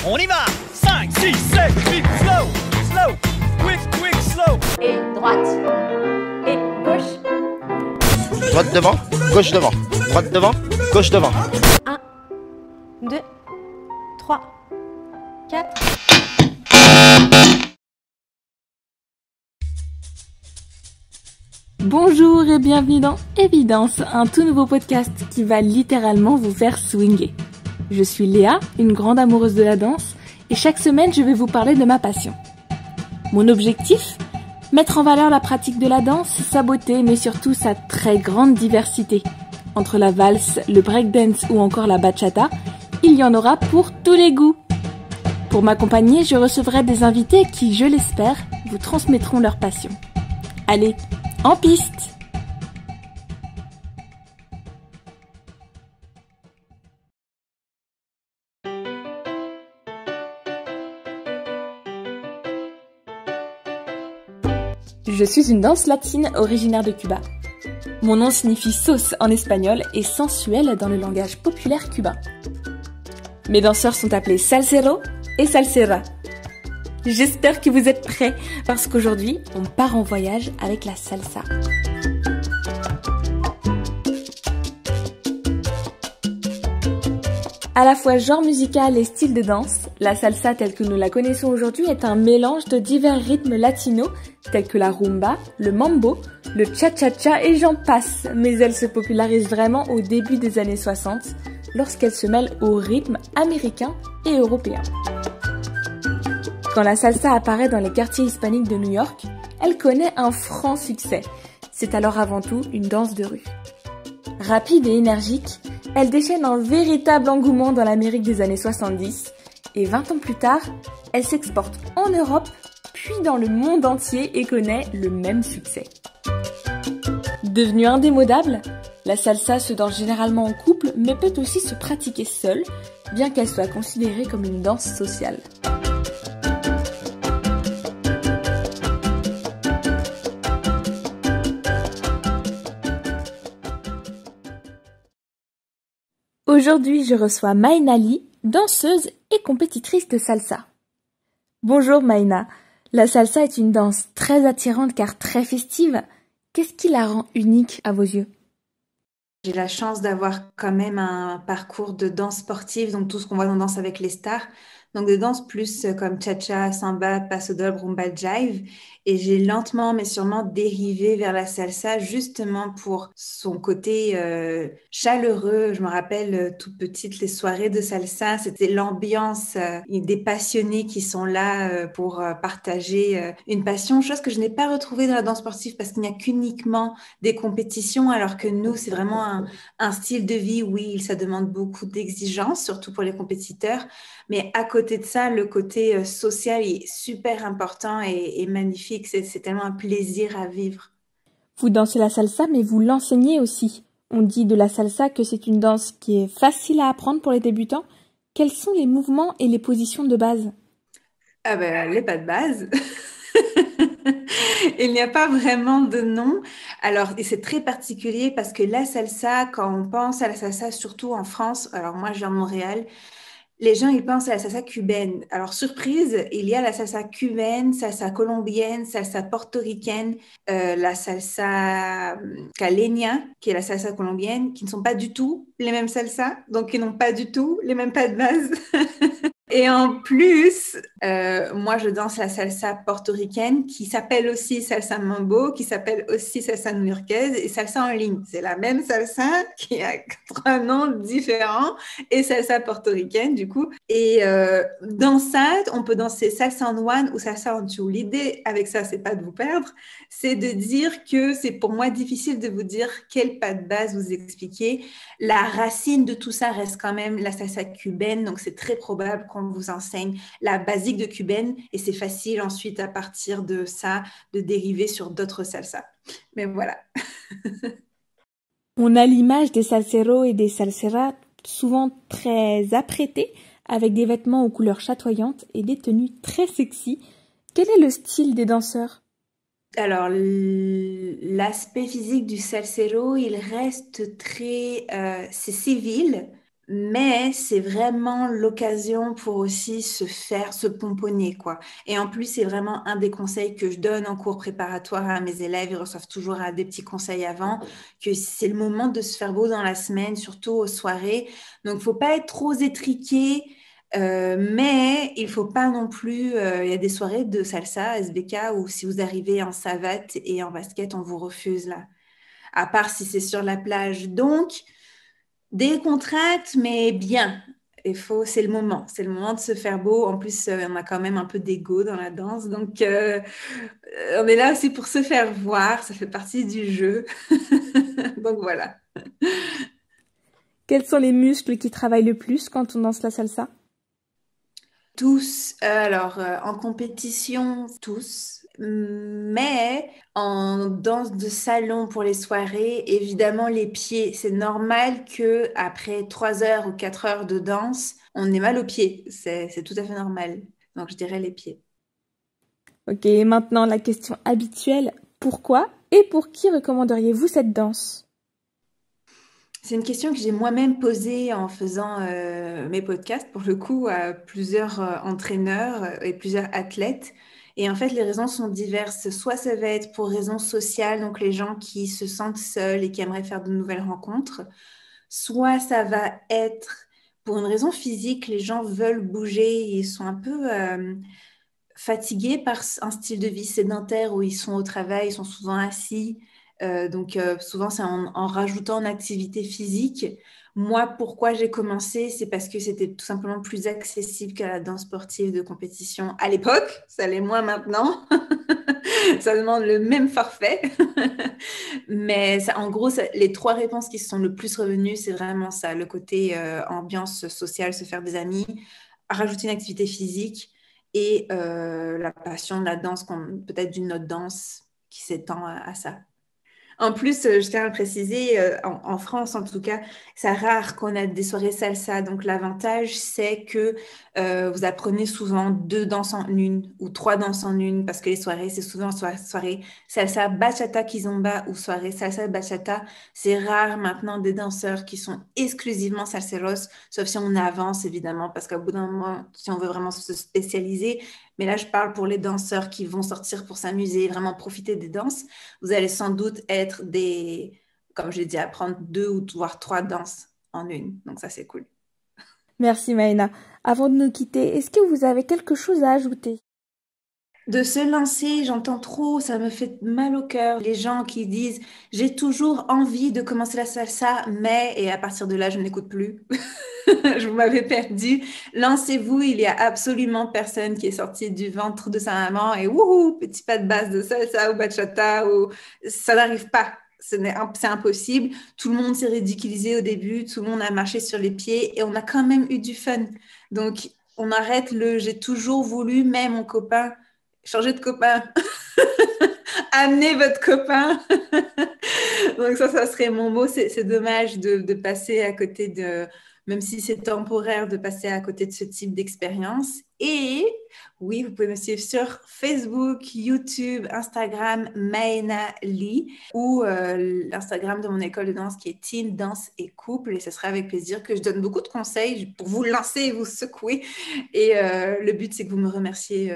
On y va. 5, 6, 7, 8, slow, slow, quick, quick, slow. Et droite. Et gauche. Droite devant, gauche devant. Droite devant, gauche devant. 1, 2, 3, 4. Bonjour et bienvenue dans Évidence, un tout nouveau podcast qui va littéralement vous faire swinger. Je suis Léa, une grande amoureuse de la danse, et chaque semaine je vais vous parler de ma passion. Mon objectif ? Mettre en valeur la pratique de la danse, sa beauté, mais surtout sa très grande diversité. Entre la valse, le breakdance ou encore la bachata, il y en aura pour tous les goûts. Pour m'accompagner, je recevrai des invités qui, je l'espère, vous transmettront leur passion. Allez, en piste! Je suis une danse latine originaire de Cuba. Mon nom signifie sauce en espagnol et sensuel dans le langage populaire cubain. Mes danseurs sont appelés salsero et salsera. J'espère que vous êtes prêts parce qu'aujourd'hui, on part en voyage avec la salsa. À la fois genre musical et style de danse, la salsa telle que nous la connaissons aujourd'hui est un mélange de divers rythmes latinos tels que la rumba, le mambo, le cha-cha-cha et j'en passe. Mais elle se popularise vraiment au début des années 60 lorsqu'elle se mêle aux rythmes américains et européens. Quand la salsa apparaît dans les quartiers hispaniques de New York, elle connaît un franc succès. C'est alors avant tout une danse de rue. Rapide et énergique, elle déchaîne un véritable engouement dans l'Amérique des années 70 et 20 ans plus tard, elle s'exporte en Europe puis dans le monde entier et connaît le même succès. Devenue indémodable, la salsa se danse généralement en couple mais peut aussi se pratiquer seule, bien qu'elle soit considérée comme une danse sociale. Aujourd'hui, je reçois Maïna Lee, danseuse et compétitrice de salsa. Bonjour Maïna, la salsa est une danse très attirante car très festive. Qu'est-ce qui la rend unique à vos yeux ? J'ai la chance d'avoir quand même un parcours de danse sportive, donc tout ce qu'on voit dans Danse avec les stars, donc de danse plus comme cha-cha, samba, paso doble, rumba, jive. Et j'ai lentement mais sûrement dérivé vers la salsa justement pour son côté chaleureux. Je me rappelle toute petite les soirées de salsa, c'était l'ambiance, des passionnés qui sont là pour partager une passion, chose que je n'ai pas retrouvée dans la danse sportive parce qu'il n'y a qu'uniquement des compétitions, alors que nous, c'est vraiment un style de vie, oui, ça demande beaucoup d'exigences, surtout pour les compétiteurs, mais à côté de ça, le côté social est super important et magnifique. C'est tellement un plaisir à vivre. Vous dansez la salsa, mais vous l'enseignez aussi. On dit de la salsa que c'est une danse qui est facile à apprendre pour les débutants. Quels sont les mouvements et les positions de base ? Ah ben, les pas de base. Il n'y a pas vraiment de nom. Alors, et c'est très particulier parce que la salsa, quand on pense à la salsa, surtout en France, alors moi je viens de Montréal, les gens, ils pensent à la salsa cubaine. Alors, surprise, il y a la salsa cubaine, salsa colombienne, salsa portoricaine, la salsa caleña, qui est la salsa colombienne, qui ne sont pas du tout les mêmes salsas, donc qui n'ont pas du tout les mêmes pas de base. Et en plus, moi, je danse la salsa portoricaine qui s'appelle aussi salsa mambo, qui s'appelle aussi salsa new-yorkaise et salsa en ligne. C'est la même salsa qui a 3 noms différents et salsa portoricaine, du coup. Et dans ça, on peut danser salsa en one ou salsa en two. L'idée avec ça, c'est pas de vous perdre, c'est de dire que c'est pour moi difficile de vous dire quel pas de base vous expliquer. La racine de tout ça reste quand même la salsa cubaine, donc c'est très probable qu'on vous enseigne la basique de cubaine et c'est facile ensuite à partir de ça de dériver sur d'autres salsas. Mais voilà. On a l'image des salseros et des salseras souvent très apprêtés avec des vêtements aux couleurs chatoyantes et des tenues très sexy. Quel est le style des danseurs ? Alors, l'aspect physique du salsero, il reste très... c'est civil, Mais c'est vraiment l'occasion pour aussi se pomponner, quoi. Et en plus, c'est vraiment un des conseils que je donne en cours préparatoire à mes élèves. Ils reçoivent toujours des petits conseils avant, que c'est le moment de se faire beau dans la semaine, surtout aux soirées. Donc, faut pas être trop étriqué, mais il faut pas non plus... Il y a des soirées de salsa, SBK, où si vous arrivez en savate et en basket, on vous refuse là. À part si c'est sur la plage. Donc... des contraintes, mais bien. C'est le moment de se faire beau. En plus, on a quand même un peu d'ego dans la danse. Donc, on est là aussi pour se faire voir. Ça fait partie du jeu. Donc, voilà. Quels sont les muscles qui travaillent le plus quand on danse la salsa? Tous. En compétition, tous. Mais en danse de salon pour les soirées, évidemment, les pieds. C'est normal que après 3 heures ou 4 heures de danse, on ait mal aux pieds. C'est tout à fait normal. Donc, je dirais les pieds. Ok, maintenant la question habituelle. Pourquoi et pour qui recommanderiez-vous cette danse? C'est une question que j'ai moi-même posée en faisant mes podcasts, pour le coup, à plusieurs entraîneurs et plusieurs athlètes. Et en fait, les raisons sont diverses. Soit ça va être pour raisons sociales, donc les gens qui se sentent seuls et qui aimeraient faire de nouvelles rencontres. Soit ça va être pour une raison physique, les gens veulent bouger et sont un peu fatigués par un style de vie sédentaire où ils sont au travail, ils sont souvent assis. Souvent, c'est en rajoutant une activité physique. Moi, pourquoi j'ai commencé, c'est parce que c'était tout simplement plus accessible qu'à la danse sportive de compétition à l'époque. Ça l'est moins maintenant. Ça demande le même forfait. Mais en gros, les 3 réponses qui sont le plus revenues, c'est vraiment ça. Le côté ambiance sociale, se faire des amis, rajouter une activité physique et la passion de la danse, peut-être d'une autre danse qui s'étend à ça. En plus, je tiens à préciser, en France en tout cas, c'est rare qu'on ait des soirées salsa. Donc l'avantage, c'est que vous apprenez souvent 2 danses en une ou 3 danses en une, parce que les soirées, c'est souvent soirée salsa bachata kizomba ou soirée salsa bachata. C'est rare maintenant des danseurs qui sont exclusivement salseros, sauf si on avance évidemment, parce qu'au bout d'un moment, si on veut vraiment se spécialiser, mais là, je parle pour les danseurs qui vont sortir pour s'amuser, vraiment profiter des danses. Vous allez sans doute être comme j'ai dit, apprendre 2 ou voire 3 danses en une. Donc ça, c'est cool. Merci Maïna. Avant de nous quitter, est-ce que vous avez quelque chose à ajouter? De se lancer, j'entends trop, ça me fait mal au cœur. Les gens qui disent « j'ai toujours envie de commencer la salsa, mais… » et à partir de là, je n'écoute plus. Je m'avais perdu. Lancez-vous, il y a absolument personne qui est sorti du ventre de sa maman et wouhou, petit pas de base de salsa ou bachata, ça n'arrive pas. C'est impossible. Tout le monde s'est ridiculisé au début, tout le monde a marché sur les pieds et on a quand même eu du fun. Donc, on arrête j'ai toujours voulu, mais mon copain, changer de copain. Amenez votre copain. Donc ça serait mon mot. C'est dommage de passer à côté même si c'est temporaire, de passer à côté de ce type d'expérience. Et oui, vous pouvez me suivre sur Facebook, YouTube, Instagram, Maïna Lee, ou l'Instagram de mon école de danse qui est Teen Danse et Couple. Et ce sera avec plaisir que je donne beaucoup de conseils pour vous lancer et vous secouer. Et le but, c'est que vous me remerciez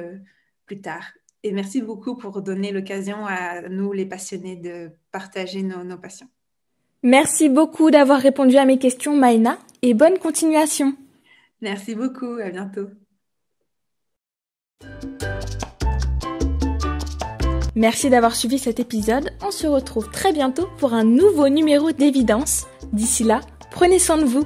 plus tard. Et merci beaucoup pour donner l'occasion à nous, les passionnés, de partager nos passions. Merci beaucoup d'avoir répondu à mes questions, Maïna, et bonne continuation. Merci beaucoup, à bientôt. Merci d'avoir suivi cet épisode. On se retrouve très bientôt pour un nouveau numéro d'Évidence. D'ici là, prenez soin de vous.